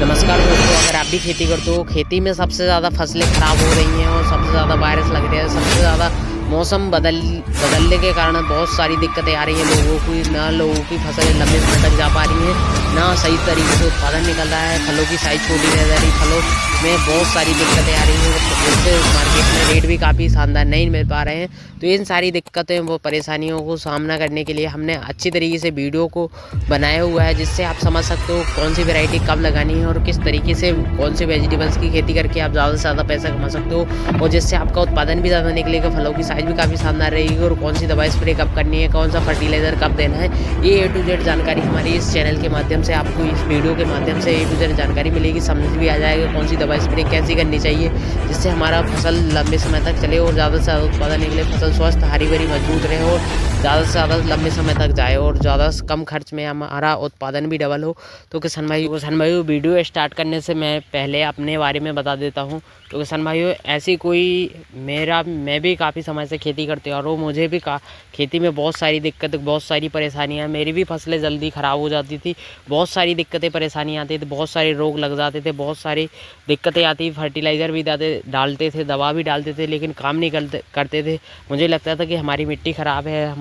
नमस्कार दोस्तों, अगर आप भी खेती करते हो, खेती में सबसे ज़्यादा फसलें ख़राब हो रही हैं और सबसे ज़्यादा वायरस लग रहे हैं। सबसे ज़्यादा मौसम बदलने के कारण बहुत सारी दिक्कतें आ रही हैं लोगों की फसलें लंबे समय तक जा पा रही हैं, ना सही तरीके से उत्पादन निकल रहा है, फलों की साइज़ छोटी रह जा रही, फलों में बहुत सारी दिक्कतें आ रही हैं, जिससे मार्केट में रेट भी काफ़ी शानदार नहीं मिल पा रहे हैं। तो इन सारी दिक्कतें वो परेशानियों को सामना करने के लिए हमने अच्छी तरीके से वीडियो को बनाया हुआ है, जिससे आप समझ सकते हो कौन सी वैरायटी कब लगानी है और किस तरीके से कौन से वेजिटेबल्स की खेती करके आप ज़्यादा से ज़्यादा पैसा कमा सकते हो और जिससे आपका उत्पादन भी ज़्यादा निकलेगा, फलों की साइज़ भी काफ़ी शानदार रहेगी और कौन सी दवाई स्प्रे कब करनी है, कौन सा फर्टिलाइज़र कब देना है, ये A to Z जानकारी हमारी इस चैनल के माध्यम से आपको इस वीडियो के माध्यम से A to Z जानकारी मिलेगी। समझ भी आ जाएगा कौन सी दवाई स्प्रे कैसी करनी चाहिए, जिससे हमारा फसल लंबे समय तक चले और ज़्यादा से ज़्यादा उत्पादन निकले, फसल स्वस्थ हरी भरी मजबूत रहे और ज़्यादा से ज़्यादा लंबे समय तक जाए और ज़्यादा कम खर्च में हमारा उत्पादन भी डबल हो। तो किसान भाई वीडियो स्टार्ट करने से मैं पहले अपने बारे में बता देता हूँ। तो किसान भाइयों, ऐसी कोई मैं भी काफ़ी समय से खेती करते आ रहा हूँ। मुझे भी खेती में बहुत सारी दिक्कतें, बहुत सारी परेशानियाँ, मेरी भी फसलें जल्दी ख़राब हो जाती थी, बहुत सारी दिक्कतें परेशानियाँ आती थी, बहुत सारे रोग लग जाते थे, बहुत सारी दिक्कतें आती, फर्टिलाइज़र भी डालते थे, दवा भी डालते थे, लेकिन काम नहीं करते थे। मुझे लगता था कि हमारी मिट्टी ख़राब है,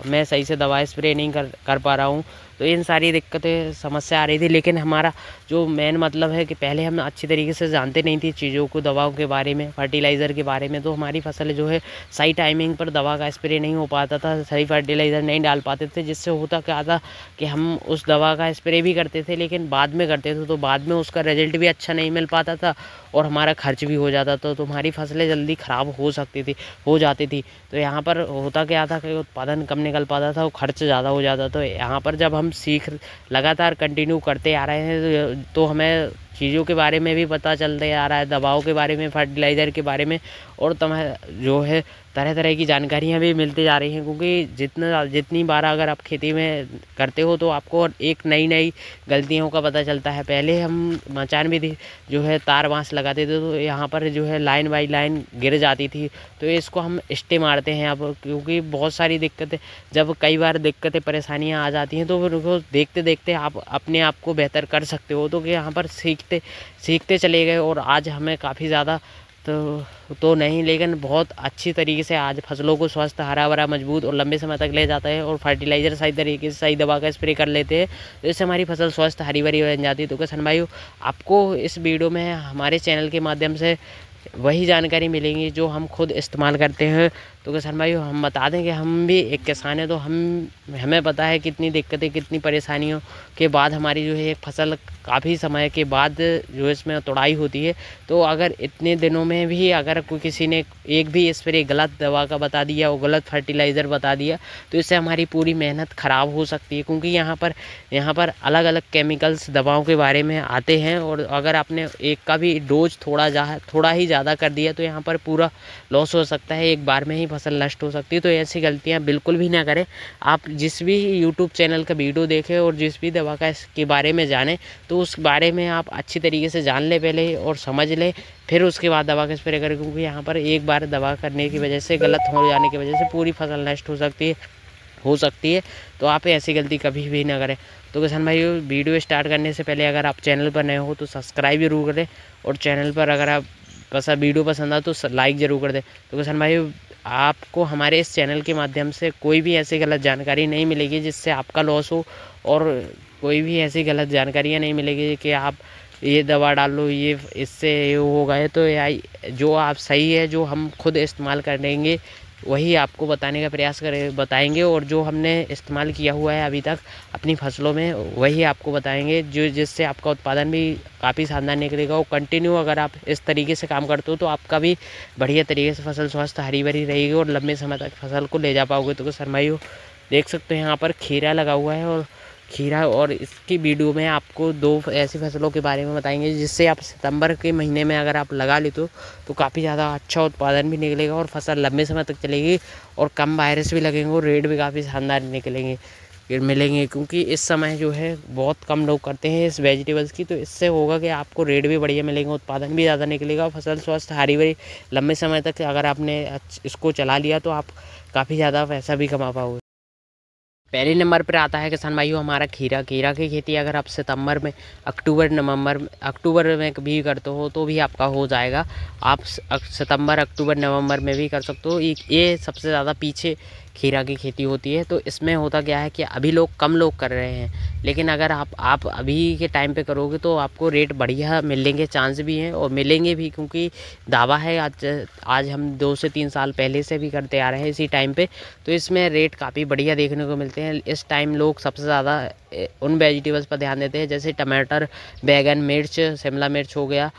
मैं सही से दवा स्प्रे नहीं कर पा रहा हूँ। तो इन सारी दिक्कतें समस्या आ रही थी, लेकिन हमारा जो मेन मतलब है कि पहले हम अच्छी तरीके से जानते नहीं थी चीज़ों को, दवाओं के बारे में, फर्टिलाइज़र के बारे में। तो हमारी फसल जो है सही टाइमिंग पर दवा का स्प्रे नहीं हो पाता था, सही फर्टिलाइज़र नहीं डाल पाते थे, जिससे होता क्या था कि हम उस दवा का स्प्रे भी करते थे, लेकिन बाद में करते थे तो बाद में उसका रिजल्ट भी अच्छा नहीं मिल पाता था और हमारा खर्च भी हो जाता था। तो हमारी फसलें जल्दी ख़राब हो जाती थी। तो यहाँ पर होता क्या था कि उत्पादन कम निकल पाता था और खर्च ज़्यादा हो जाता। तो यहाँ पर जब हम लगातार कंटिन्यू करते आ रहे हैं तो हमें चीज़ों के बारे में भी पता चलते आ रहा है, दवाओं के बारे में, फर्टिलाइज़र के बारे में, और जो है तरह तरह की जानकारियाँ भी मिलती जा रही हैं। क्योंकि जितनी बार अगर आप खेती में करते हो तो आपको एक नई गलतियों का पता चलता है। पहले हम मचान भी जो है तार बाँस लगाते थे, तो यहाँ पर जो है लाइन बाई लाइन गिर जाती थी, तो इसको हम स्टे मारते हैं अब। क्योंकि बहुत सारी दिक्कतें, जब कई बार दिक्कतें परेशानियाँ आ जाती हैं तो फिर उनको देखते देखते आप अपने आप को बेहतर कर सकते हो। तो कि यहाँ पर सीखते चले गए और आज हमें काफ़ी ज़्यादा तो नहीं, लेकिन बहुत अच्छी तरीके से आज फसलों को स्वस्थ, हरा भरा, मजबूत और लंबे समय तक ले जाता है। और फर्टिलाइज़र सही तरीके से सही दवा का स्प्रे कर लेते हैं, तो इससे हमारी फसल स्वस्थ हरी भरी बन जाती है। तो किसान भाइयों, आपको इस वीडियो में हमारे चैनल के माध्यम से वही जानकारी मिलेंगी जो हम खुद इस्तेमाल करते हैं। तो किसान भाइयों, हम बता दें कि हम भी एक किसान हैं, तो हमें पता है कितनी दिक्कतें, कितनी परेशानियों के बाद हमारी जो है एक फसल काफ़ी समय के बाद जो इसमें तुड़ाई होती है। तो अगर इतने दिनों में भी अगर किसी ने एक भी स्प्रे गलत दवा का बता दिया और गलत फर्टिलाइज़र बता दिया, तो इससे हमारी पूरी मेहनत ख़राब हो सकती है। क्योंकि यहाँ पर अलग अलग केमिकल्स दवाओं के बारे में आते हैं, और अगर आपने एक का भी डोज थोड़ा ही ज़्यादा कर दिया तो यहाँ पर पूरा लॉस हो सकता है, एक बार में ही फसल नष्ट हो सकती है। तो ऐसी गलतियाँ बिल्कुल भी ना करें। आप जिस भी यूट्यूब चैनल का वीडियो देखें और जिस भी दवा का इसके बारे में जानें, तो उस बारे में आप अच्छी तरीके से जान लें पहले और समझ लें, फिर उसके बाद दवा का स्प्रे करें। क्योंकि यहाँ पर एक बार दवा करने की वजह से, गलत हो जाने की वजह से पूरी फसल नष्ट हो सकती है। तो आप ऐसी गलती कभी भी ना करें। तो किसान भाइयों, वीडियो स्टार्ट करने से पहले अगर आप चैनल पर नए हो तो सब्सक्राइब जरूर करें, और चैनल पर अगर आप वीडियो पसंद आए तो लाइक ज़रूर कर दें। तो किसान भाइयों, आपको हमारे इस चैनल के माध्यम से कोई भी ऐसी गलत जानकारी नहीं मिलेगी जिससे आपका लॉस हो, और कोई भी ऐसी गलत जानकारियाँ नहीं मिलेगी कि आप ये दवा डाल लो, ये इससे ये होगा। है तो जो आप सही है, जो हम खुद इस्तेमाल करेंगे वही आपको बताने का प्रयास बताएंगे, और जो हमने इस्तेमाल किया हुआ है अभी तक अपनी फसलों में वही आपको बताएंगे, जिससे आपका उत्पादन भी काफ़ी शानदार निकलेगा। और कंटिन्यू अगर आप इस तरीके से काम करते हो तो आपका भी बढ़िया तरीके से फसल स्वस्थ हरी भरी रहेगी और लंबे समय तक फसल को ले जा पाओगे। तो किसान भाइयों, देख सकते हैं यहाँ पर खीरा लगा हुआ है, और इसकी वीडियो में आपको 2 ऐसी फसलों के बारे में बताएंगे जिससे आप सितंबर के महीने में अगर आप लगा लेते हो तो काफ़ी ज़्यादा अच्छा उत्पादन भी निकलेगा और फसल लंबे समय तक चलेगी और कम वायरस भी लगेंगे और रेट भी काफ़ी शानदार मिलेंगे। क्योंकि इस समय जो है बहुत कम लोग करते हैं इस वेजिटेबल्स की, तो इससे होगा कि आपको रेट भी बढ़िया मिलेंगे, उत्पादन भी ज़्यादा निकलेगा और फसल स्वस्थ हरी भरी लंबे समय तक अगर आपने इसको चला लिया तो आप काफ़ी ज़्यादा पैसा भी कमा पाओगे। पहले नंबर पर आता है किसान भाइयों हमारा खीरा। खीरा की खेती अगर आप सितंबर में, अक्टूबर में भी करते हो तो भी आपका हो जाएगा। आप सितंबर, अक्टूबर, नवंबर में भी कर सकते हो। ये सबसे ज़्यादा पीछे खीरा की खेती होती है। तो इसमें होता क्या है कि अभी कम लोग कर रहे हैं, लेकिन अगर आप अभी के टाइम पे करोगे तो आपको रेट बढ़िया मिलने के चांस भी हैं और मिलेंगे भी, क्योंकि दावा है आज हम 2 से 3 साल पहले से भी करते आ रहे हैं इसी टाइम पे। तो इसमें रेट काफ़ी बढ़िया देखने को मिलते हैं। इस टाइम लोग सबसे ज़्यादा उन वेजिटेबल्स पर ध्यान देते हैं जैसे टमाटर, बैगन, मिर्च, शिमला मिर्च हो गया,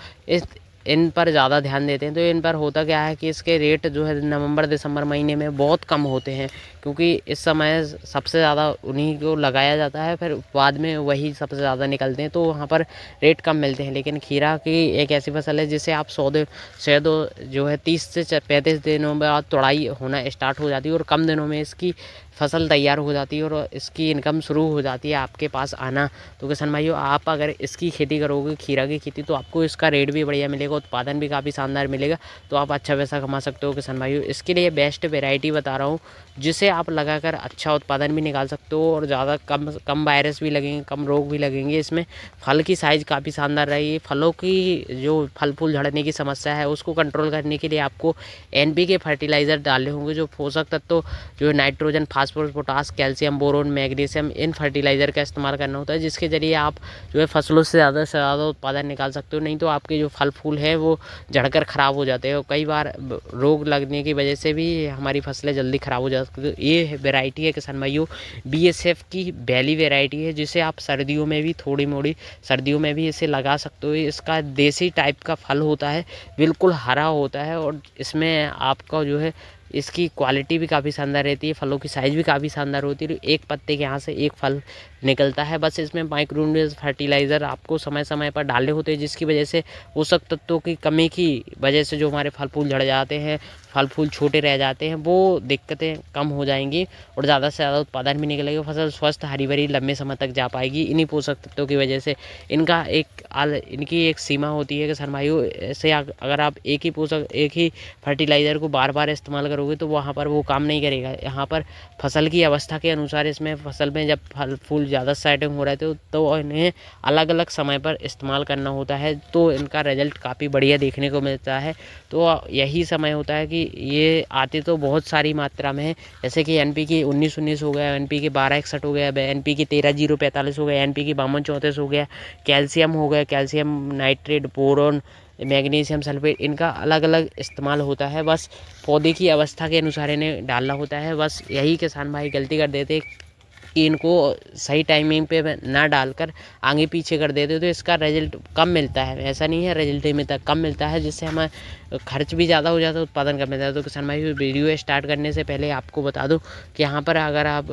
इन पर ज़्यादा ध्यान देते हैं। तो इन पर होता क्या है कि इसके रेट जो है नवंबर दिसंबर महीने में बहुत कम होते हैं, क्योंकि इस समय सबसे ज़्यादा उन्हीं को लगाया जाता है, फिर बाद में वही सबसे ज़्यादा निकलते हैं, तो वहाँ पर रेट कम मिलते हैं। लेकिन खीरा की एक ऐसी फसल है जिसे आप 100 जो है 30 से 35 दिनों में तुड़ाई होना स्टार्ट हो जाती है और कम दिनों में इसकी फसल तैयार हो जाती है और इसकी इनकम शुरू हो जाती है आपके पास आना। तो किसान भाइयों, आप अगर इसकी खेती करोगे, खीरा की खेती, तो आपको इसका रेट भी बढ़िया मिलेगा, उत्पादन भी काफ़ी शानदार मिलेगा, तो आप अच्छा पैसा कमा सकते हो किसान भाइयों। इसके लिए बेस्ट वैरायटी बता रहा हूँ जिसे आप लगाकर अच्छा उत्पादन भी निकाल सकते हो और ज़्यादा कम वायरस भी लगेंगे, कम रोग भी लगेंगे। इसमें फल की साइज़ काफ़ी शानदार रहेगी। फलों की जो फल फूल झड़ने की समस्या है उसको कंट्रोल करने के लिए आपको NPK फर्टिलाइज़र डालने होंगे, जो पोषक तत्व जो nitrogen, phosphorus, potash, calcium, boron, magnesium, इन फर्टिलाइज़र का इस्तेमाल करना होता है, जिसके ज़रिए आप जो है फसलों से ज़्यादा उत्पादन निकाल सकते हो। नहीं तो आपके जो फल फूल है वो झड़कर ख़राब हो जाते हैं और कई बार रोग लगने की वजह से भी हमारी फसलें जल्दी ख़राब हो जाती हैं। ये वैरायटी है किसान भाइयों BSF की वैली वैरायटी है, जिसे आप सर्दियों में भी थोड़ी मोड़ी सर्दियों में भी इसे लगा सकते हो। इसका देसी टाइप का फल होता है, बिल्कुल हरा होता है और इसमें आपका जो है इसकी क्वालिटी भी काफ़ी शानदार रहती है, फलों की साइज़ भी काफ़ी शानदार होती है। एक पत्ते के यहाँ से एक फल निकलता है। बस इसमें माइक्रोन्यूट्रिएंट्स फर्टिलाइज़र आपको समय समय पर डालने होते हैं, जिसकी वजह से पोषक तत्वों की कमी की वजह से जो हमारे फल फूल झड़ जाते हैं, फल फूल छोटे रह जाते हैं, वो दिक्कतें कम हो जाएंगी और ज़्यादा से ज़्यादा उत्पादन भी निकलेगा। फसल स्वस्थ, हरी भरी, लंबे समय तक जा पाएगी इन्हीं पोषक तत्वों की वजह से। इनकी एक सीमा होती है किसान भाइयों। ऐसे अगर आप एक ही फर्टिलाइज़र को बार बार इस्तेमाल करोगे तो वहाँ पर वो काम नहीं करेगा। यहाँ पर फसल की अवस्था के अनुसार इसमें फसल में जब फल फूल ज़्यादा सेटिंग हो रहे थे तो इन्हें अलग अलग समय पर इस्तेमाल करना होता है, तो इनका रिजल्ट काफ़ी बढ़िया देखने को मिलता है। तो यही समय होता है कि ये आते तो बहुत सारी मात्रा में है, जैसे कि NPK 19-19 हो गया, NPK 12-61 हो गया, NPK 13-0-45 हो गया, NPK 52-34 हो गया, कैल्शियम हो गया, calcium nitrate, boron, magnesium sulphate, इनका अलग अलग इस्तेमाल होता है। बस पौधे की अवस्था के अनुसार इन्हें डालना होता है। बस यही किसान भाई गलती कर देते कि इनको सही टाइमिंग पे ना डालकर आगे पीछे कर देते, तो इसका रिजल्ट कम मिलता है। ऐसा नहीं है रिजल्ट में तक कम मिलता है, जिससे हमें खर्च भी ज़्यादा हो जाता है, उत्पादन कम मिलता है। तो किसान भाई वीडियो स्टार्ट करने से पहले आपको बता दूं कि यहाँ पर अगर आप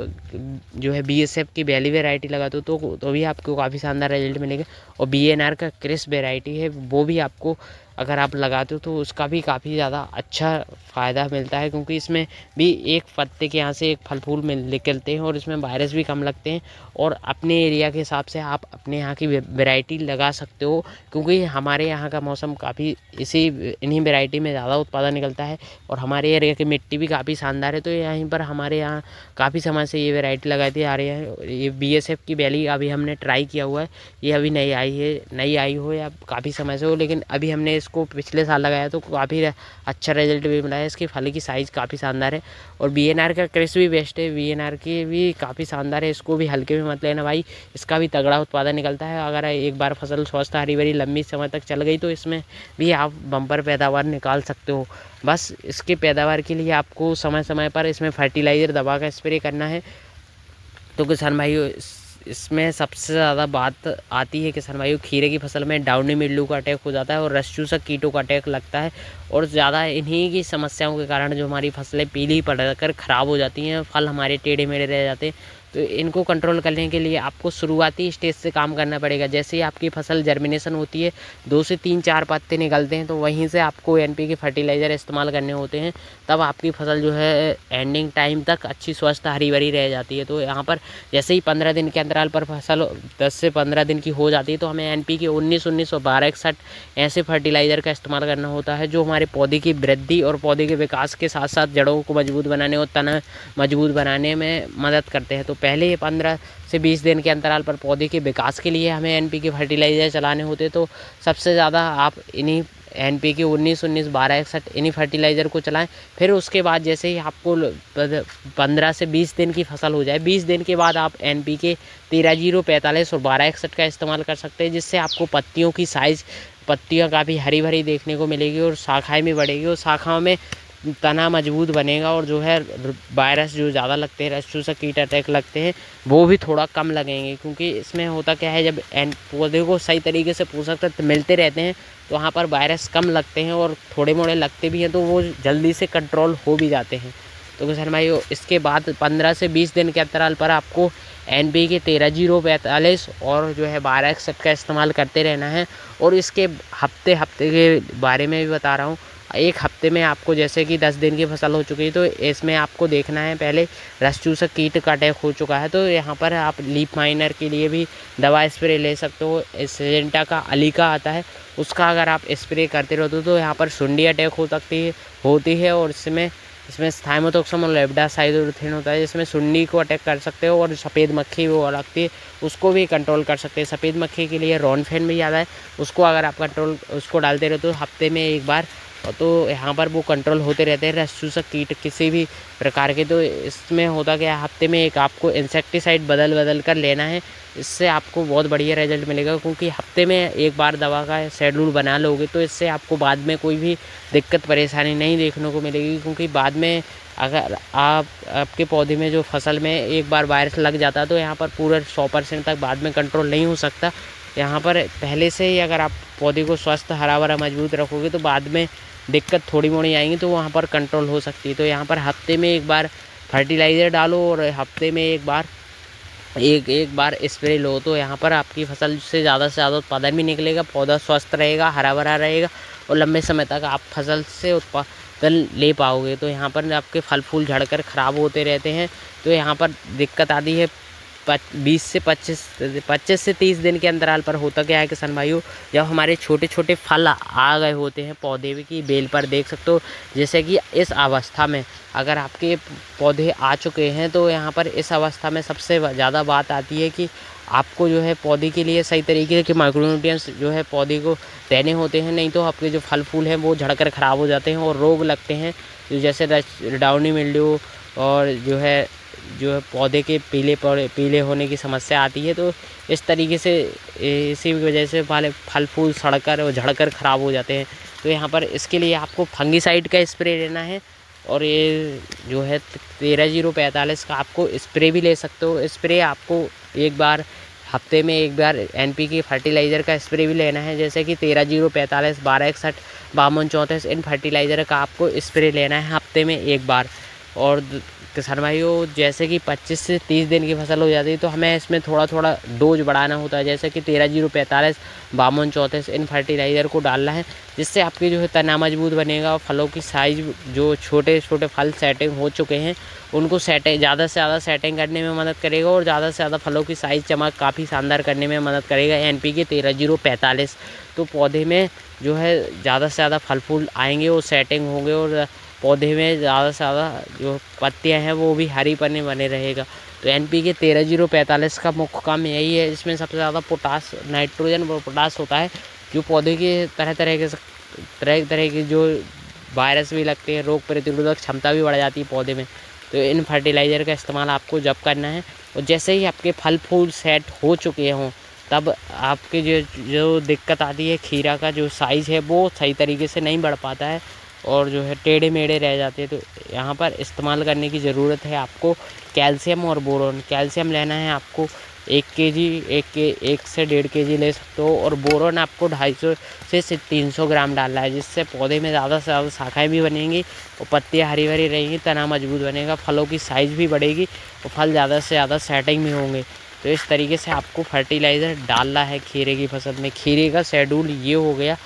जो है BSF की वैली वैरायटी लगाते हो तो भी आपको काफ़ी शानदार रिजल्ट मिलेगा। और BNR का क्रिस वैरायटी है, वो भी आपको अगर आप लगाते हो तो उसका भी काफ़ी ज़्यादा अच्छा फ़ायदा मिलता है, क्योंकि इसमें भी एक पत्ते के यहाँ से एक फल फूल निकलते हैं और इसमें वायरस भी कम लगते हैं। और अपने एरिया के हिसाब से आप अपने यहाँ की वैरायटी लगा सकते हो, क्योंकि हमारे यहाँ का मौसम काफ़ी इन्हीं वैरायटी में ज़्यादा उत्पादन निकलता है और हमारे एरिया की मिट्टी भी काफ़ी शानदार है। तो यहीं पर हमारे यहाँ काफ़ी समय से ये वैरायटी लगाती आ रही है। ये BSF की वैली अभी हमने ट्राई किया हुआ है, ये अभी नई आई हो या काफ़ी समय से हो, लेकिन अभी हमने इसको पिछले साल लगाया तो काफ़ी अच्छा रिजल्ट भी मिला है। इसकी फल की साइज़ काफ़ी शानदार है। और BNR का क्रिस भी बेस्ट है, BNR की भी काफ़ी शानदार है, इसको भी हल्के में मत लेना भाई, इसका भी तगड़ा उत्पादन निकलता है। अगर एक बार फसल स्वस्थ, हरी भरी, लंबी समय तक चल गई तो इसमें भी आप बम्पर पैदावार निकाल सकते हो। बस इसके पैदावार के लिए आपको समय समय पर इसमें फर्टिलाइज़र दवा का स्प्रे करना है। तो किसान भाइयों, इसमें सबसे ज़्यादा बात आती है किसान भाइयों, खीरे की फसल में डाउनी मिल्ड्यू का अटैक हो जाता है और रस चूसक कीटों का अटैक लगता है। और ज़्यादा इन्हीं की समस्याओं के कारण जो हमारी फसलें पीली पड़कर ख़राब हो जाती हैं, फल हमारे टेढ़े मेढ़े रह जाते हैं। तो इनको कंट्रोल करने के लिए आपको शुरुआती स्टेज से काम करना पड़ेगा। जैसे ही आपकी फसल जर्मिनेशन होती है, 2 से 3-4 पत्ते निकलते हैं, तो वहीं से आपको NPK फर्टिलाइज़र इस्तेमाल करने होते हैं, तब आपकी फसल जो है एंडिंग टाइम तक अच्छी स्वस्थ हरी भरी रह जाती है। तो यहाँ पर जैसे ही 15 दिन के अंतराल पर फसल 10 से 15 दिन की हो जाती है, तो हमें NPK 19-19 और 12-61 ऐसे फर्टिलाइज़र का इस्तेमाल करना होता है, जो हमारे पौधे की वृद्धि और पौधे के विकास के साथ साथ जड़ों को मजबूत बनाने और तना मजबूत बनाने में मदद करते हैं। तो पहले 15 से 20 दिन के अंतराल पर पौधे के विकास के लिए हमें NPK फर्टिलाइज़र चलाने होते, तो सबसे ज़्यादा आप इन्हीं NPK 19-19 12-61 इन्हीं फर्टिलाइज़र को चलाएं। फिर उसके बाद जैसे ही आपको 15 से 20 दिन की फसल हो जाए, 20 दिन के बाद आप NPK 13-0-45 और 12-61 का इस्तेमाल कर सकते हैं, जिससे आपको पत्तियों की साइज़, पत्तियाँ काफ़ी हरी भरी देखने को मिलेगी और शाखाएँ भी बढ़ेगी और शाखाओं में तना मजबूत बनेगा और जो है वायरस जो ज़्यादा लगते हैं, रस्ट चूसक कीट अटैक लगते हैं, वो भी थोड़ा कम लगेंगे। क्योंकि इसमें होता क्या है, जब पौधे को सही तरीके से पोषक तत्व मिलते रहते हैं तो वहाँ पर वायरस कम लगते हैं और थोड़े मोड़े लगते भी हैं तो वो जल्दी से कंट्रोल हो भी जाते हैं। तो किसान भाइयों, इसके बाद 15 से 20 दिन के अंतराल पर आपको NPK 13-0-45 और जो है 12-61 का इस्तेमाल करते रहना है। और इसके हफ्ते के बारे में भी बता रहा हूँ। एक हफ्ते में आपको जैसे कि 10 दिन की फसल हो चुकी है तो इसमें आपको देखना है, पहले रस्ट चूसक कीट का अटैक हो चुका है तो यहाँ पर आप लीफ माइनर के लिए भी दवा स्प्रे ले सकते हो। सिजेंटा का अलीका आता है, उसका अगर आप स्प्रे करते रहते हो तो यहाँ पर सुंडी अटैक होती है और इसमें थाइमोथोक्सम और लेबडासाइडोथेन होता है, जिसमें सुंडी को अटैक कर सकते हो। और सफ़ेद मक्खी वो लगती है, उसको भी कंट्रोल कर सकते हैं। सफ़ेद मक्खी के लिए रोनफेन भी ज़्यादा है, उसको अगर आप उसको डालते रहते हो हफ्ते में एक बार, तो यहाँ पर वो कंट्रोल होते रहते हैं रस्ट चूसक कीट किसी भी प्रकार के। तो इसमें होता क्या है, हफ्ते में एक आपको इंसेक्टिसाइड बदल कर लेना है, इससे आपको बहुत बढ़िया रिजल्ट मिलेगा। क्योंकि हफ्ते में एक बार दवा का शेड्यूल बना लोगे तो इससे आपको बाद में कोई भी दिक्कत परेशानी नहीं देखने को मिलेगी। क्योंकि बाद में अगर आपके पौधे में जो फसल में एक बार वायरस लग जाता है तो यहाँ पर पूरा 100% तक बाद में कंट्रोल नहीं हो सकता। यहाँ पर पहले से ही अगर आप पौधे को स्वस्थ हरा भरा मजबूत रखोगे तो बाद में दिक्कत थोड़ी मोड़ी आएंगी तो वहाँ पर कंट्रोल हो सकती है। तो यहाँ पर हफ्ते में एक बार फर्टिलाइज़र डालो और हफ्ते में एक बार स्प्रे लो, तो यहाँ पर आपकी फसल से ज़्यादा उत्पादन भी निकलेगा, पौधा स्वस्थ रहेगा, हरा भरा रहेगा और लंबे समय तक आप फसल से उत्पादन ले पाओगे। तो यहाँ पर आपके फल फूल झड़कर ख़राब होते रहते हैं, तो यहाँ पर दिक्कत आती है 20 से 25 से 30 दिन के अंतराल पर। होता क्या है किसान भाइयों, जब हमारे छोटे छोटे फल आ गए होते हैं पौधे की बेल पर, देख सकते हो जैसे कि इस अवस्था में अगर आपके पौधे आ चुके हैं तो यहाँ पर इस अवस्था में सबसे ज़्यादा बात आती है कि आपको जो है पौधे के लिए सही तरीके के माइक्रोन्यूट्रिएंट्स जो है पौधे को देने होते हैं, नहीं तो आपके जो फल फूल हैं वो झड़कर ख़राब हो जाते हैं और रोग लगते हैं, जैसे डाउनी मिल्ड्यू और जो है पौधे के पीले होने की समस्या आती है। तो इस तरीके से इसी वजह से फल फूल सड़कर और झड़कर ख़राब हो जाते हैं। तो यहाँ पर इसके लिए आपको फंगीसाइड का स्प्रे लेना है और ये जो है 13-0-45 का आपको स्प्रे भी ले सकते हो। स्प्रे आपको एक बार हफ्ते में एक बार NPK फर्टिलाइज़र का स्प्रे भी लेना है, जैसे कि 13-0-45 12-61 52-34 इन फर्टिलाइज़र का आपको स्प्रे लेना है हफ्ते में एक बार। और किसान भाइयों, जैसे कि 25 से 30 दिन की फसल हो जाती है तो हमें इसमें थोड़ा डोज बढ़ाना होता है, जैसे कि 13-0-45 52-34 इन फर्टिलाइज़र को डालना है, जिससे आपकी जो है तना मजबूत बनेगा और फलों की साइज़ जो छोटे फल सेटिंग हो चुके हैं उनको ज़्यादा से ज़्यादा सेटिंग करने में मदद करेगा और ज़्यादा से ज़्यादा फलों की साइज़ चमक काफ़ी शानदार करने में मदद करेगा NPK 13-0-45। तो पौधे में जो है ज़्यादा से ज़्यादा फल फूल आएंगे और सेटिंग होंगे और पौधे में ज़्यादा से ज़्यादा जो पत्तियां हैं वो भी हरी बने रहेगा। तो NPK 13-0-45 का मुख्य काम यही है। इसमें सबसे ज़्यादा पोटास, नाइट्रोजन और पोटास होता है, जो पौधे के तरह के जो वायरस भी लगते हैं, रोग प्रतिरोधक क्षमता भी बढ़ जाती है पौधे में। तो इन फर्टिलाइज़र का इस्तेमाल आपको जब करना है और जैसे ही आपके फल फूल सेट हो चुके हों तब आपके जो दिक्कत आती है, खीरा का जो साइज़ है वो सही तरीके से नहीं बढ़ पाता है और जो है टेढ़े मेढ़े रह जाते हैं। तो यहाँ पर इस्तेमाल करने की ज़रूरत है आपको कैल्शियम और बोरोन। कैल्शियम लेना है आपको 1 kg 1 से 1.5 kg ले सकते हो और बोरोन आपको 250 से 300 ग्राम डालना है, जिससे पौधे में ज़्यादा से ज़्यादा शाखाएँ भी बनेंगी और पत्तियाँ हरी भरी रहेंगी, तना मजबूत बनेगा, फलों की साइज़ भी बढ़ेगी और फल ज़्यादा से ज़्यादा सेटिंग भी होंगे। तो इस तरीके से आपको फर्टिलाइज़र डालना है खीरे की फसल में। खीरे का शेड्यूल ये हो गया।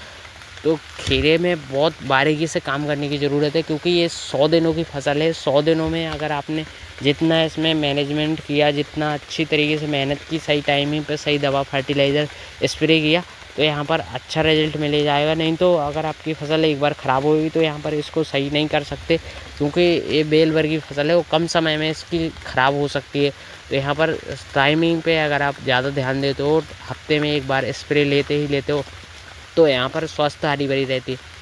तो खीरे में बहुत बारीकी से काम करने की ज़रूरत है, क्योंकि ये 100 दिनों की फसल है। 100 दिनों में अगर आपने जितना इसमें मैनेजमेंट किया, जितना अच्छी तरीके से मेहनत की, सही टाइमिंग पे सही दवा फर्टिलाइज़र स्प्रे किया, तो यहाँ पर अच्छा रिजल्ट मिल जाएगा। नहीं तो अगर आपकी फसल एक बार ख़राब होगी तो यहाँ पर इसको सही नहीं कर सकते, क्योंकि ये बेल वर्गीय फसल है, वो कम समय में इसकी ख़राब हो सकती है। तो यहाँ पर टाइमिंग पे अगर आप ज़्यादा ध्यान देते हो, हफ्ते में एक बार स्प्रे लेते हो, तो यहाँ पर स्वस्थ हरी भरी रहती है।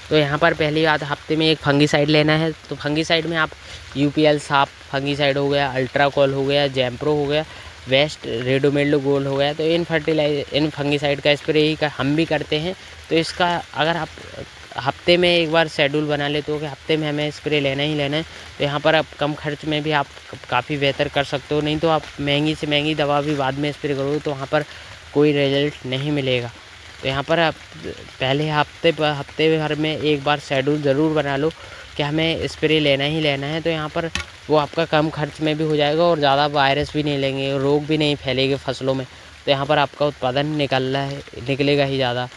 तो यहाँ पर पहली बात, हफ्ते में एक फंगीसाइड लेना है। तो फंगीसाइड में आप यूपीएल साफ फंगीसाइड हो गया, अल्ट्राकॉल हो गया, जैम्प्रो हो गया, वेस्ट रेडोमेल्ड गोल्ड हो गया, तो इन फंगीसाइड का स्प्रे ही हम भी करते हैं। तो इसका अगर आप हफ्ते में एक बार शेड्यूल बना लेते हो कि हफ्ते में हमें स्प्रे लेना ही लेना है, तो यहाँ पर आप कम खर्च में भी आप काफ़ी बेहतर कर सकते हो। नहीं तो आप महंगी से महंगी दवा भी बाद में स्प्रे करोगे तो वहाँ पर कोई रिजल्ट नहीं मिलेगा। तो यहाँ पर आप पहले हफ्ते भर में एक बार शेड्यूल ज़रूर बना लो कि हमें स्प्रे लेना ही लेना है। तो यहाँ पर वो आपका कम खर्च में भी हो जाएगा और ज़्यादा वायरस भी नहीं लेंगे, रोग भी नहीं फैलेंगे फसलों में। तो यहाँ पर आपका उत्पादन निकलेगा ही ज़्यादा।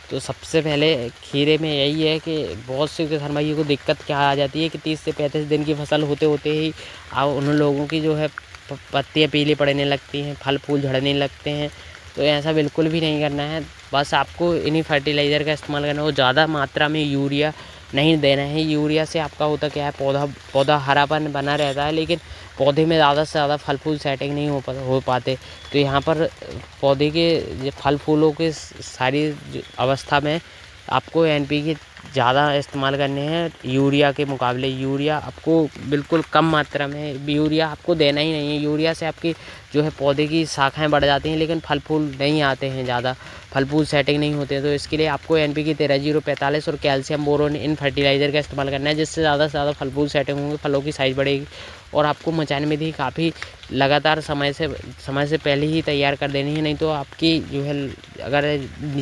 तो सबसे पहले खीरे में यही है कि बहुत से किसान भाइयों को दिक्कत क्या आ जाती है कि 30 से 35 दिन की फसल होते होते ही उन लोगों की जो है पत्तियाँ पीली पड़ने लगती हैं, फल फूल झड़ने लगते हैं। तो ऐसा बिल्कुल भी नहीं करना है। बस आपको इन्हीं फर्टिलाइज़र का इस्तेमाल करना है। वो ज़्यादा मात्रा में यूरिया नहीं देना है। यूरिया से आपका होता क्या है, पौधा हरापन बना रहता है, लेकिन पौधे में ज़्यादा से ज़्यादा फल फूल सेटिंग नहीं हो पाते। तो यहाँ पर पौधे के फल फूलों के सारी अवस्था में आपको NPK ज़्यादा इस्तेमाल करने हैं यूरिया के मुकाबले। यूरिया आपको बिल्कुल कम मात्रा में यूरिया आपको देना ही नहीं है। यूरिया से आपकी जो है पौधे की शाखाएं बढ़ जाती हैं, लेकिन फल फूल नहीं आते हैं, ज़्यादा फल फूल सेटिंग नहीं होते हैं। तो इसके लिए आपको NPK 13-0-45 और कैल्शियम बोरोन इन फर्टिलाइज़र का इस्तेमाल करना है, जिससे ज़्यादा से ज़्यादा फल फूल सेटिंग होंगे, फलों की साइज़ बढ़ेगी। और आपको मचान में भी काफ़ी लगातार समय से पहले ही तैयार कर देनी है। नहीं तो आपकी जो है अगर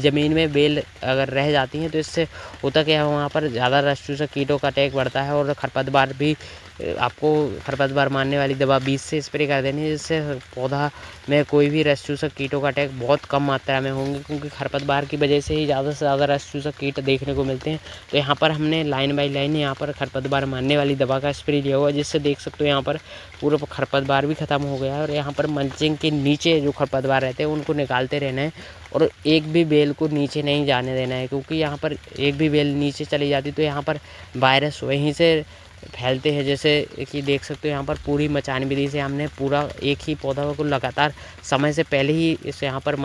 ज़मीन में बेल अगर रह जाती हैं तो इससे होता क्या है, वहाँ पर ज़्यादा रस चूसक कीटों का अटैक बढ़ता है। और खरपतवार भी आपको खरपतवार मारने वाली दवा बीज से स्प्रे कर देनी है, जिससे पौधा में कोई भी रस चूसक कीटों का अटैक बहुत कम मात्रा में होंगे, क्योंकि खरपतवार की वजह से ही ज़्यादा से ज़्यादा रस चूसक कीट देखने को मिलते हैं। तो यहाँ पर हमने लाइन बाई लाइन यहाँ पर खरपतवार मारने वाली दवा का स्प्रे लिया हुआ, जिससे देख सकते हो यहाँ पर पूरा खरपतवार भी ख़त्म हो गया है। और यहाँ पर मल्चिंग के नीचे जो खरपतवार रहते हैं उनको निकालते रहना है, और एक भी बेल को नीचे नहीं जाने देना है, क्योंकि यहाँ पर एक भी बेल नीचे चली जाती तो यहाँ पर वायरस वहीं से फैलते हैं। जैसे कि देख सकते हो यहाँ पर पूरी मचान विधि से हमने पूरा एक ही पौधा को लगातार समय से पहले ही इस यहाँ पर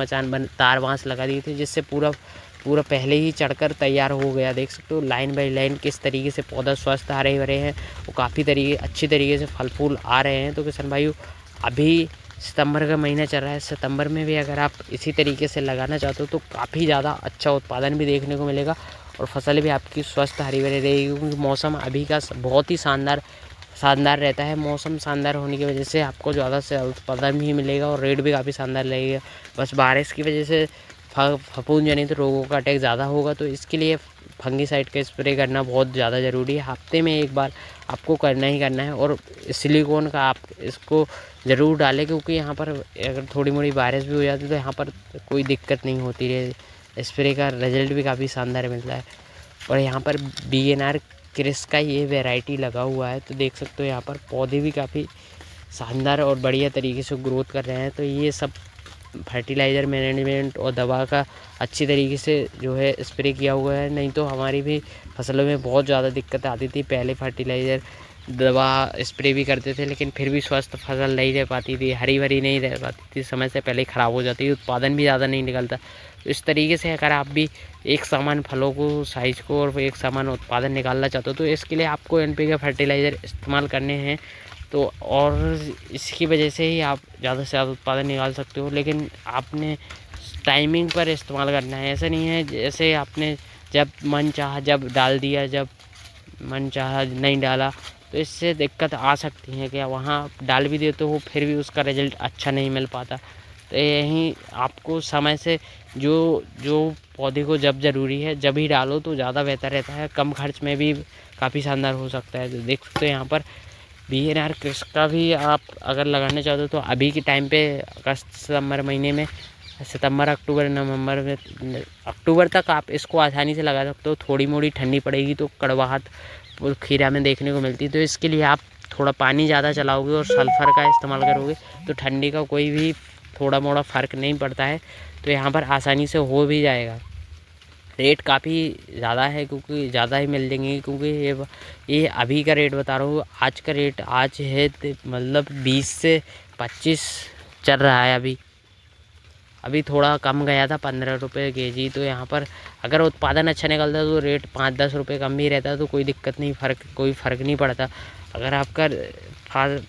तार बांस लगा दिए थे, जिससे पूरा पहले ही चढ़कर तैयार हो गया। देख सकते हो लाइन बाई लाइन किस तरीके से पौधा स्वस्थ हरे भरे हैं, वो काफ़ी अच्छी तरीके से फल फूल आ रहे हैं। तो किसान भाइयों, अभी सितंबर का महीना चल रहा है, सितंबर में भी अगर आप इसी तरीके से लगाना चाहते हो तो काफ़ी ज़्यादा अच्छा उत्पादन भी देखने को मिलेगा और फसल भी आपकी स्वस्थ हरी भरी रहेगी, क्योंकि मौसम अभी का बहुत ही शानदार रहता है। मौसम शानदार होने की वजह से आपको ज़्यादा से उत्पादन भी मिलेगा और रेट भी काफ़ी शानदार लगेगा। बस बारिश की वजह से फफूंद जनित रोगों का अटैक ज़्यादा होगा, तो इसके लिए फंगीसाइड का स्प्रे करना बहुत ज़्यादा ज़रूरी है। हफ्ते में एक बार आपको करना ही करना है। और सिलिकॉन का आप इसको ज़रूर डालें, क्योंकि यहाँ पर अगर थोड़ी मोड़ी वायरस भी हो जाती है तो यहाँ पर कोई दिक्कत नहीं होती है। स्प्रे का रिजल्ट भी काफ़ी शानदार मिलता है। और यहाँ पर BNR क्रिस का ये वैरायटी लगा हुआ है, तो देख सकते हो यहाँ पर पौधे भी काफ़ी शानदार और बढ़िया तरीके से ग्रोथ कर रहे हैं। तो ये सब फर्टिलाइज़र मैनेजमेंट और दवा का अच्छी तरीके से जो है स्प्रे किया हुआ है। नहीं तो हमारी भी फसलों में बहुत ज़्यादा दिक्कत आती थी। पहले फर्टिलाइज़र दवा स्प्रे भी करते थे, लेकिन फिर भी स्वस्थ फसल नहीं रह पाती थी, हरी भरी नहीं रह पाती थी, समय से पहले ख़राब हो जाती थी, उत्पादन भी ज़्यादा नहीं निकलता। तो इस तरीके से अगर आप भी एक समान फलों को साइज को और एक समान उत्पादन निकालना चाहते हो तो इसके लिए आपको NPK फर्टिलाइज़र इस्तेमाल करने हैं। तो और इसकी वजह से ही आप ज़्यादा से ज़्यादा उत्पादन निकाल सकते हो, लेकिन आपने टाइमिंग पर इस्तेमाल करना है। ऐसा नहीं है जैसे आपने जब मन चाहा जब डाल दिया, जब मन चाहा नहीं डाला, तो इससे दिक्कत आ सकती है कि वहाँ डाल भी देते हो फिर भी उसका रिज़ल्ट अच्छा नहीं मिल पाता। तो यहीं आपको समय से जो पौधे को जब ज़रूरी है जब ही डालो तो ज़्यादा बेहतर रहता है, कम खर्च में भी काफ़ी शानदार हो सकता है। तो देख सकते हो यहाँ पर BNR क्रिस का भी आप अगर लगाना चाहते हो तो अभी के टाइम पे अगस्त सितंबर महीने में, सितंबर अक्टूबर नवंबर में, अक्टूबर तक आप इसको आसानी से लगा सकते हो। थोड़ी मोड़ी ठंडी पड़ेगी तो कड़वाहट खीरा में देखने को मिलती है, तो इसके लिए आप थोड़ा पानी ज़्यादा चलाओगे और सल्फ़र का इस्तेमाल करोगे तो ठंडी का कोई भी थोड़ा मोड़ा फ़र्क नहीं पड़ता है, तो यहाँ पर आसानी से हो भी जाएगा। रेट काफ़ी ज़्यादा है क्योंकि ज़्यादा ही मिल जाएंगे, क्योंकि ये अभी का रेट बता रहा हूँ। आज का रेट आज है मतलब 20 से 25 चल रहा है। अभी थोड़ा कम गया था 15 रुपये केजी। तो यहाँ पर अगर उत्पादन अच्छा निकलता तो रेट 5-10 रुपये कम भी रहता, तो कोई दिक्कत नहीं, कोई फ़र्क नहीं पड़ता। अगर आपका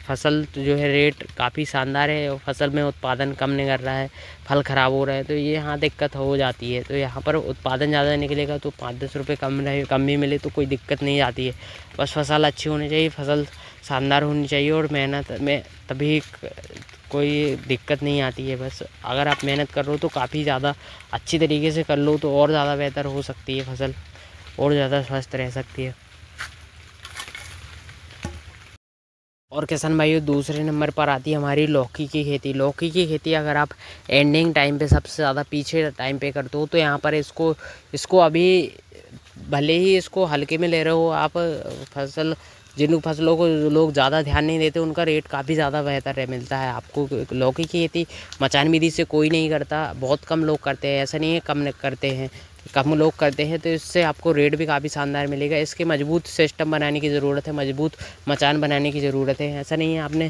फसल जो है रेट काफ़ी शानदार है और फसल में उत्पादन कम निकल रहा है, फल ख़राब हो रहा है, तो ये यहाँ दिक्कत हो जाती है। तो यहाँ पर उत्पादन ज़्यादा निकलेगा तो 5-10 रुपये कम भी मिले तो कोई दिक्कत नहीं आती है। बस फसल अच्छी होनी चाहिए, फसल शानदार होनी चाहिए और मेहनत में तभी कोई दिक्कत नहीं आती है। बस अगर आप मेहनत कर रहे हो तो काफ़ी ज़्यादा अच्छी तरीके से कर लो तो और ज़्यादा बेहतर हो सकती है फसल, और ज़्यादा स्वस्थ रह सकती है। और किसान भाइयों, दूसरे नंबर पर आती है हमारी लौकी की खेती। लौकी की खेती अगर आप एंडिंग टाइम पे सबसे ज़्यादा पीछे टाइम पे करते हो तो यहाँ पर इसको अभी भले ही इसको हल्के में ले रहे हो आप, जिन फसलों को लोग ज़्यादा ध्यान नहीं देते उनका रेट काफ़ी ज़्यादा बेहतर मिलता है आपको। लौकी की खेती मचान विधि से कोई नहीं करता, बहुत कम लोग करते हैं, ऐसा नहीं है कम करते हैं, कम लोग करते हैं, तो इससे आपको रेट भी काफ़ी शानदार मिलेगा। इसके मजबूत सिस्टम बनाने की ज़रूरत है, मजबूत मचान बनाने की ज़रूरत है। ऐसा नहीं है आपने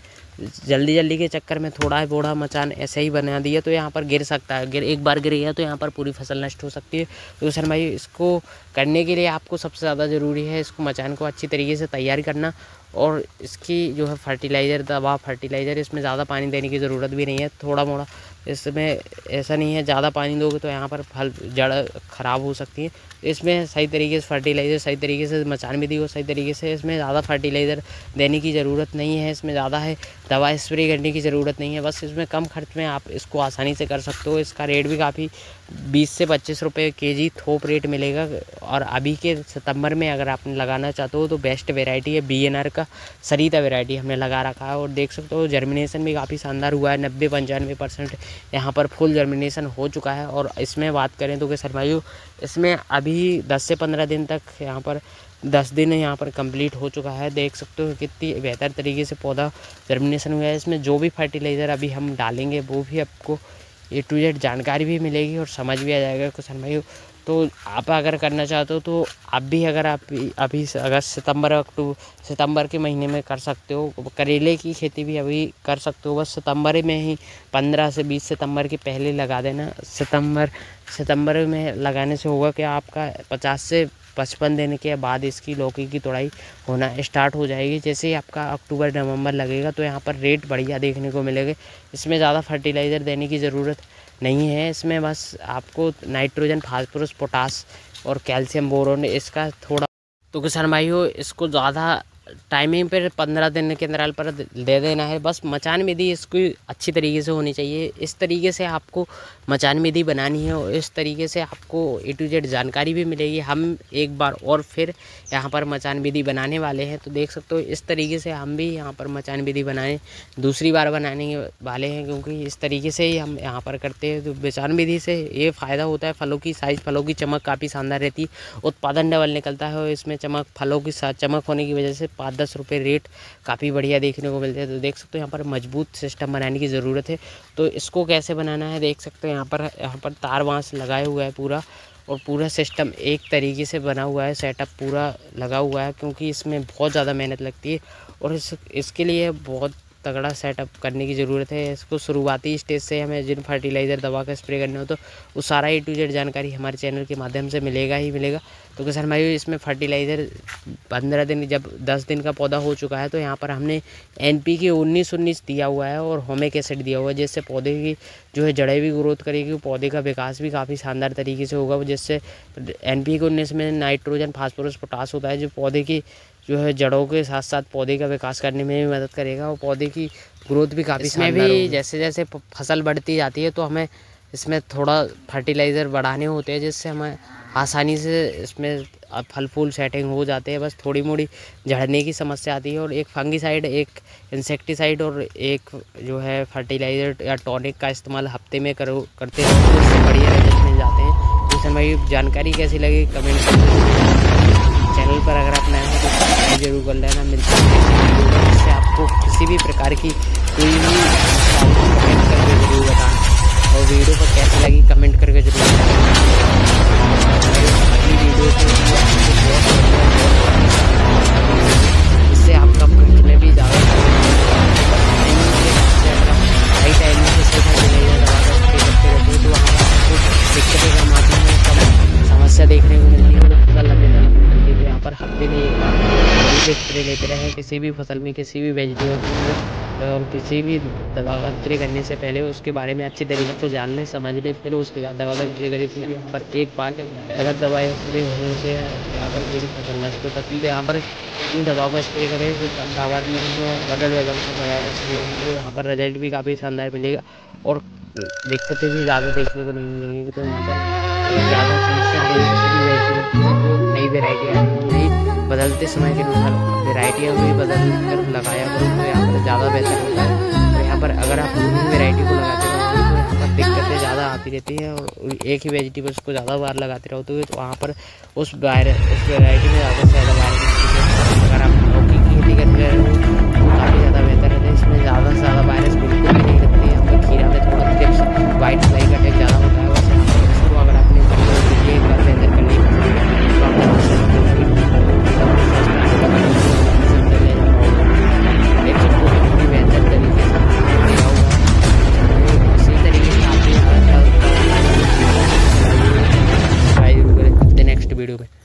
जल्दी के चक्कर में थोड़ा बोड़ा मचान ऐसे ही बना दिया तो यहाँ पर गिर सकता है, एक बार गिर गया तो यहाँ पर पूरी फसल नष्ट हो सकती है। तो किसान भाई, इसको करने के लिए आपको सबसे ज़्यादा ज़रूरी है इसको मचान को अच्छी तरीके से तैयार करना, और इसकी जो है फर्टिलाइज़र इसमें ज़्यादा पानी देने की ज़रूरत भी नहीं है, थोड़ा मोड़ा इसमें। ऐसा नहीं है ज़्यादा पानी दोगे तो यहाँ पर जड़ ख़राब हो सकती है। इसमें सही तरीके से फर्टिलाइज़र, सही तरीके से मचान विधि को सही तरीके से, इसमें ज़्यादा फर्टिलाइज़र देने की ज़रूरत नहीं है, इसमें ज़्यादा है दवा स्प्रे करने की ज़रूरत नहीं है। बस इसमें कम खर्च में आप इसको आसानी से कर सकते हो। इसका रेट भी काफ़ी 20 से 25 रुपये केजी थोक रेट मिलेगा। और अभी के सितंबर में अगर आपने लगाना चाहते हो तो बेस्ट वेराइटी है BNR का सरिता वेराइटी हमने लगा रखा है, और देख सकते हो जर्मिनेशन भी काफ़ी शानदार हुआ है। 90-95% यहाँ पर फुल जर्मिनेशन हो चुका है। और इसमें बात करें तो किसान भाइयों, इसमें अभी 10 से 15 दिन तक यहाँ पर 10 दिन यहाँ पर कंप्लीट हो चुका है। देख सकते हो कितनी बेहतर तरीके से पौधा जर्मिनेशन हुआ है। इसमें जो भी फर्टिलाइज़र अभी हम डालेंगे वो भी आपको A to Z जानकारी भी मिलेगी और समझ भी आ जाएगा किसान भाइयों। तो आप अगर करना चाहते हो तो आप भी अगर आप अभी अगस्त सितंबर के महीने में कर सकते हो। करेले की खेती भी अभी कर सकते हो, बस सितंबर में ही 15 से 20 सितंबर के पहले लगा देना। सितंबर में लगाने से होगा कि आपका 50 से 55 दिन के बाद इसकी लौकी की तोड़ाई होना स्टार्ट हो जाएगी। जैसे ही आपका अक्टूबर-नवंबर लगेगा तो यहाँ पर रेट बढ़िया देखने को मिलेगा। इसमें ज़्यादा फर्टिलाइज़र देने की ज़रूरत नहीं है, इसमें बस आपको नाइट्रोजन, फास्फोरस, पोटास और कैल्शियम, बोरोन इसका थोड़ा। तो किसान भाइयों, इसको ज़्यादा टाइमिंग पर 15 दिन के अंतराल पर दे देना है। बस मचान विधि इसकी अच्छी तरीके से होनी चाहिए। इस तरीके से आपको मचान विधि बनानी है और इस तरीके से आपको A to Z जानकारी भी मिलेगी। हम एक बार और फिर यहाँ पर मचान विधि बनाने वाले हैं, तो देख सकते हो इस तरीके से हम भी यहाँ पर मचान विधि दूसरी बार बनाने वाले हैं, क्योंकि इस तरीके से ही हम यहाँ पर करते हैं। तो मचान विधि से ये फ़ायदा होता है, फलों की साइज़, फलों की चमक काफ़ी शानदार रहती है, उत्पादन डबल निकलता है और इसमें फलों की चमक होने की वजह से 5-10 रुपये रेट काफ़ी बढ़िया देखने को मिलते हैं। तो देख सकते हो यहाँ पर मजबूत सिस्टम बनाने की ज़रूरत है। तो इसको कैसे बनाना है देख सकते हो, यहाँ पर तार बांस लगाए हुआ है पूरा, और पूरा सिस्टम एक तरीके से बना हुआ है, सेटअप पूरा लगा हुआ है, क्योंकि इसमें बहुत ज़्यादा मेहनत लगती है और इसके लिए बहुत तगड़ा सेटअप करने की ज़रूरत है। इसको शुरुआती स्टेज से हमें जिन फर्टिलाइज़र दवा का स्प्रे करना हो तो वो सारा A to Z जानकारी हमारे चैनल के माध्यम से मिलेगा ही मिलेगा। तो किसान भाइयों, इसमें फर्टिलाइज़र 15 दिन, जब 10 दिन का पौधा हो चुका है तो यहाँ पर हमने NPK 19-19 दिया हुआ है और होमिक एसिड दिया हुआ है, जिससे पौधे की जो है जड़ें भी ग्रोथ करेगी, पौधे का विकास भी काफ़ी शानदार तरीके से होगा। जिससे NPK 19 में नाइट्रोजन, फास्फोरस, पोटास होता है, जो पौधे की जो है जड़ों के साथ साथ पौधे का विकास करने में भी मदद करेगा और पौधे की ग्रोथ भी काफ़ी शानदार होगी। जैसे जैसे फसल बढ़ती जाती है तो हमें इसमें थोड़ा फर्टिलाइज़र बढ़ाने होते हैं, जिससे हमें आसानी से इसमें फल फूल सेटिंग हो जाते हैं। बस थोड़ी मोड़ी झड़ने की समस्या आती है और एक फंगीसाइड, एक इंसेक्टिसाइड और एक जो है फर्टिलाइज़र या टॉनिक का इस्तेमाल हफ्ते में करते हैं तो इससे बढ़िया रिजल्ट मिल जाते हैं। तो भाई, जानकारी कैसी लगी कमेंट करके, चैनल पर अगर आप नए हैं तो सब्सक्राइब जरूर कर लेना। मिलते हैं जिससे आपको किसी भी प्रकार की कोई भी कमेंट करके जरूर बताना। और वीडियो पर कैसी लगी कमेंट करके जरूर अगली वीडियो इससे आप कम खर्च में भी ज़्यादा सही टाइम में से तो वहाँ पर दिक्कतें कम आती हैं, कम समस्या देखने को मिलती है। फसल लगे तो यहाँ पर हफ्ते में एक बार स्प्रे लेते रहे किसी भी फसल में, किसी भी वेजिटेबल और किसी भी दवा का स्प्रे करने से पहले उसके बारे में अच्छी तरीके से जान लें, समझ लें, फिर उसके बाद दवा का स्प्रे करें। यहाँ पर एक बार अगर दवाई स्प्रे होने से यहाँ पर मेरी फसल नष्ट हो सकती है, यहाँ पर इन दवाओं का स्प्रे करें बगल से यहाँ पर रिजल्ट भी काफ़ी शानदार मिलेगा और दिक्कतें भी ज़्यादा देखने को नहीं मिलेंगी। तो यहाँ पर ज़्यादा समस्या नई वेराइटी बदलते समय के अनुसार वेराइटियाँ भी बदल कर लगाया करो, तो यहाँ पर ज़्यादा बेहतर होता है। तो यहाँ पर अगर आप उन्हीं वेराइटी को लगाते रहो तो यहाँ पर दिक्कतें ज़्यादा आती रहती हैं और एक ही वेजिटेबल्स को ज़्यादा बार लगाते रहो तो वहाँ पर उस वेराइटी में ज़्यादा से ज़्यादा वायरस। अगर आप लौकी की खेती कर रहे हो तो काफ़ी ज़्यादा बेहतर रहता है, इसमें ज़्यादा से ज़्यादा वायरस बिल्कुल भी नहीं लगती है। यहाँ पर खीरा में थोड़ा वाइट फ्लाई का अटैक ज़्यादा होता है।